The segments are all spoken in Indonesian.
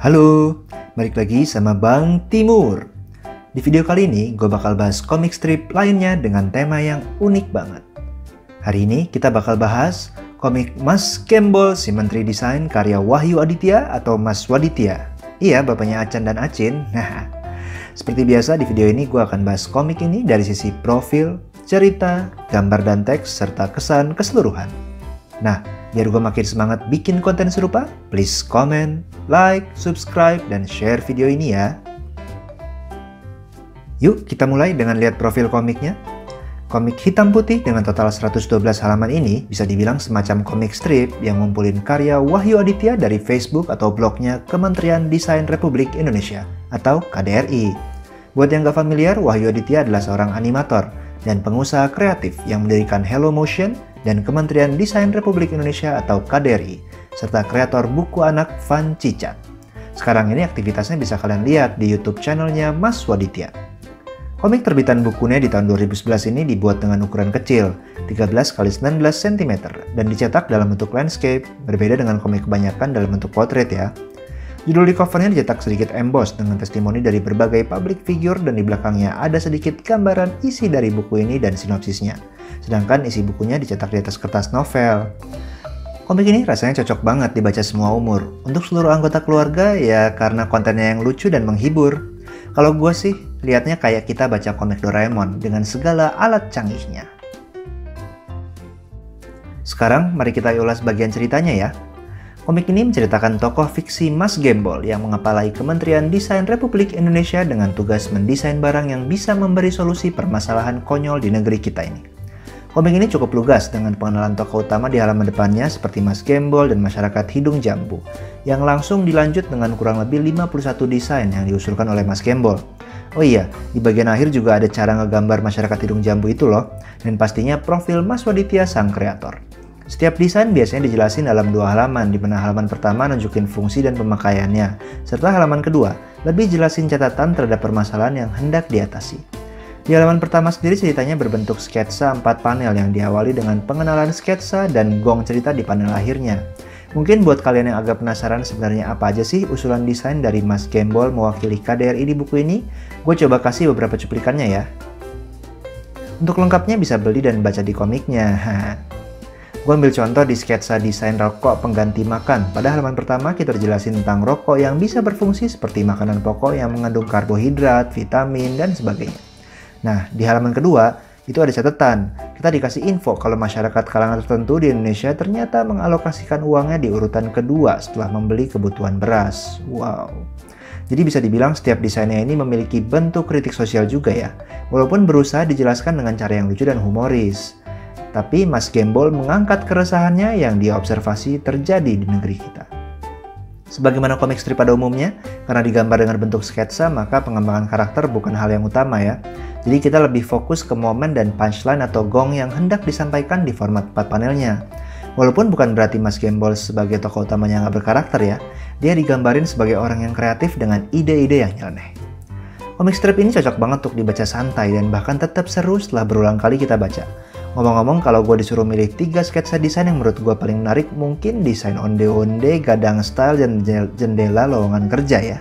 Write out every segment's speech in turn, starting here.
Halo, balik lagi sama Bang Timur. Di video kali ini gue bakal bahas komik strip lainnya dengan tema yang unik banget. Hari ini kita bakal bahas komik Mas Gembol si Menteri Desain karya Wahyu Aditya atau Mas Waditya. Iya, bapaknya Acan dan Acin. Nah, seperti biasa di video ini gue akan bahas komik ini dari sisi profil, cerita, gambar dan teks, serta kesan keseluruhan. Nah, biar gue makin semangat bikin konten serupa, please comment, like, subscribe, dan share video ini ya. Yuk kita mulai dengan lihat profil komiknya. Komik hitam putih dengan total 112 halaman ini bisa dibilang semacam komik strip yang ngumpulin karya Wahyu Aditya dari Facebook atau blognya Kementerian Desain Republik Indonesia atau KDRI. Buat yang gak familiar, Wahyu Aditya adalah seorang animator dan pengusaha kreatif yang mendirikan Hello Motion dan Kementerian Desain Republik Indonesia atau KDRI, serta kreator buku anak Van Cicat. Sekarang ini aktivitasnya bisa kalian lihat di YouTube channelnya Mas Waditya. Komik terbitan bukunya di tahun 2011 ini dibuat dengan ukuran kecil, 13x19 cm, dan dicetak dalam bentuk landscape, berbeda dengan komik kebanyakan dalam bentuk portrait ya. Judul di covernya dicetak sedikit emboss dengan testimoni dari berbagai public figure dan di belakangnya ada sedikit gambaran isi dari buku ini dan sinopsisnya. Sedangkan isi bukunya dicetak di atas kertas novel. Komik ini rasanya cocok banget dibaca semua umur. Untuk seluruh anggota keluarga ya karena kontennya yang lucu dan menghibur. Kalau gue sih lihatnya kayak kita baca komik Doraemon dengan segala alat canggihnya. Sekarang mari kita ulas bagian ceritanya ya. Komik ini menceritakan tokoh fiksi Mas Gembol yang mengepalai Kementerian Desain Republik Indonesia dengan tugas mendesain barang yang bisa memberi solusi permasalahan konyol di negeri kita ini. Komik ini cukup lugas dengan pengenalan tokoh utama di halaman depannya seperti Mas Gembol dan masyarakat hidung jambu, yang langsung dilanjut dengan kurang lebih 51 desain yang diusulkan oleh Mas Gembol. Oh iya, di bagian akhir juga ada cara ngegambar masyarakat hidung jambu itu loh, dan pastinya profil Mas Waditya sang kreator. Setiap desain biasanya dijelasin dalam 2 halaman, di mana halaman pertama nunjukin fungsi dan pemakaiannya, serta halaman kedua lebih jelasin catatan terhadap permasalahan yang hendak diatasi. Di halaman pertama sendiri ceritanya berbentuk sketsa 4 panel yang diawali dengan pengenalan sketsa dan gong cerita di panel akhirnya. Mungkin buat kalian yang agak penasaran sebenarnya apa aja sih usulan desain dari Mas Gembol mewakili KDRI di buku ini, gue coba kasih beberapa cuplikannya ya. Untuk lengkapnya bisa beli dan baca di komiknya. Gue ambil contoh di sketsa desain rokok pengganti makan. Pada halaman pertama kita dijelasin tentang rokok yang bisa berfungsi seperti makanan pokok yang mengandung karbohidrat, vitamin, dan sebagainya. Nah, di halaman kedua itu ada catatan. Kita dikasih info kalau masyarakat kalangan tertentu di Indonesia ternyata mengalokasikan uangnya di urutan kedua setelah membeli kebutuhan beras. Wow. Jadi bisa dibilang setiap desainnya ini memiliki bentuk kritik sosial juga ya. Walaupun berusaha dijelaskan dengan cara yang lucu dan humoris. Tapi Mas Gembol mengangkat keresahannya yang dia observasi terjadi di negeri kita. Sebagaimana komik strip pada umumnya, karena digambar dengan bentuk sketsa, maka pengembangan karakter bukan hal yang utama ya. Jadi kita lebih fokus ke momen dan punchline atau gong yang hendak disampaikan di format 4 panelnya. Walaupun bukan berarti Mas Gembol sebagai tokoh utamanya nggak berkarakter ya, dia digambarin sebagai orang yang kreatif dengan ide-ide yang nyeleneh. Komik strip ini cocok banget untuk dibaca santai dan bahkan tetap seru setelah berulang kali kita baca. Ngomong-ngomong, kalau gue disuruh milih 3 sketsa desain yang menurut gue paling menarik, mungkin desain onde-onde, gadang style, dan jendela lowongan kerja ya.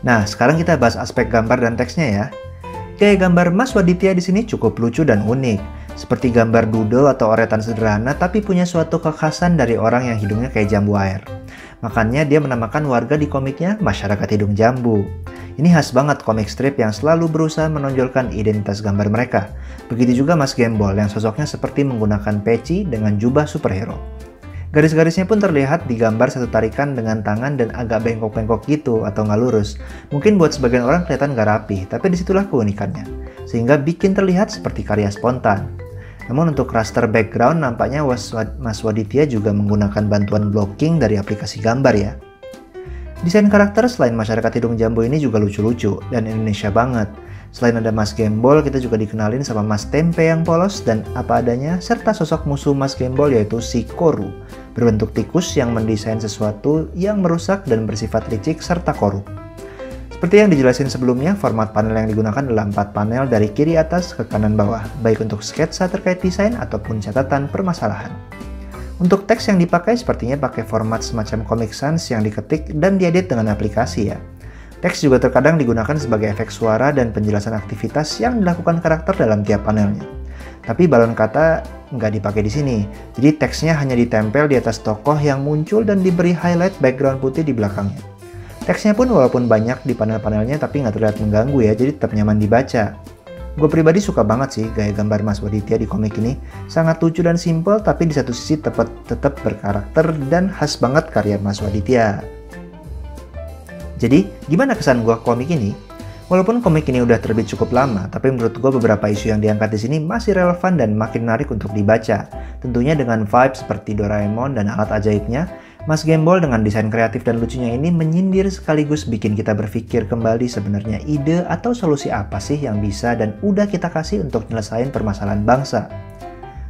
Nah, sekarang kita bahas aspek gambar dan teksnya ya. Gaya gambar Mas Waditya di sini cukup lucu dan unik, seperti gambar doodle atau oretan sederhana tapi punya suatu kekhasan dari orang yang hidungnya kayak jambu air. Makanya dia menamakan warga di komiknya masyarakat hidung jambu. Ini khas banget komik strip yang selalu berusaha menonjolkan identitas gambar mereka. Begitu juga Mas Gembol yang sosoknya seperti menggunakan peci dengan jubah superhero. Garis-garisnya pun terlihat digambar satu tarikan dengan tangan dan agak bengkok-bengkok gitu atau nggak lurus. Mungkin buat sebagian orang kelihatan nggak rapi, tapi disitulah keunikannya. Sehingga bikin terlihat seperti karya spontan. Namun untuk raster background nampaknya Mas Waditya juga menggunakan bantuan blocking dari aplikasi gambar ya. Desain karakter selain masyarakat hidung jambu ini juga lucu-lucu dan Indonesia banget. Selain ada Mas Gembol, kita juga dikenalin sama Mas Tempe yang polos dan apa adanya, serta sosok musuh Mas Gembol yaitu si Koru, berbentuk tikus yang mendesain sesuatu yang merusak dan bersifat licik serta korup. Seperti yang dijelasin sebelumnya, format panel yang digunakan adalah 4 panel dari kiri atas ke kanan bawah, baik untuk sketsa terkait desain ataupun catatan permasalahan. Untuk teks yang dipakai sepertinya pakai format semacam Comic Sans yang diketik dan diedit dengan aplikasi ya. Teks juga terkadang digunakan sebagai efek suara dan penjelasan aktivitas yang dilakukan karakter dalam tiap panelnya. Tapi balon kata nggak dipakai di sini, jadi teksnya hanya ditempel di atas tokoh yang muncul dan diberi highlight background putih di belakangnya. Teksnya pun walaupun banyak di panel-panelnya tapi nggak terlihat mengganggu ya, jadi tetap nyaman dibaca. Gue pribadi suka banget sih gaya gambar Mas Waditya di komik ini. Sangat lucu dan simple, tapi di satu sisi tetap berkarakter dan khas banget karya Mas Waditya. Jadi, gimana kesan gue komik ini? Walaupun komik ini udah terbit cukup lama, tapi menurut gue beberapa isu yang diangkat di sini masih relevan dan makin menarik untuk dibaca. Tentunya dengan vibe seperti Doraemon dan alat ajaibnya, Mas Gembol dengan desain kreatif dan lucunya ini menyindir sekaligus bikin kita berpikir kembali sebenarnya ide atau solusi apa sih yang bisa dan udah kita kasih untuk nyelesain permasalahan bangsa.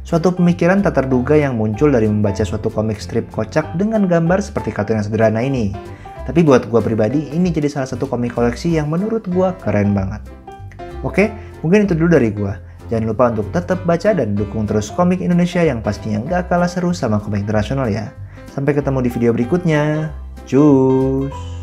Suatu pemikiran tak terduga yang muncul dari membaca suatu komik strip kocak dengan gambar seperti kartun yang sederhana ini. Tapi buat gua pribadi, ini jadi salah satu komik koleksi yang menurut gua keren banget. Oke, mungkin itu dulu dari gua. Jangan lupa untuk tetap baca dan dukung terus komik Indonesia yang pastinya nggak kalah seru sama komik internasional ya. Sampai ketemu di video berikutnya. Cus!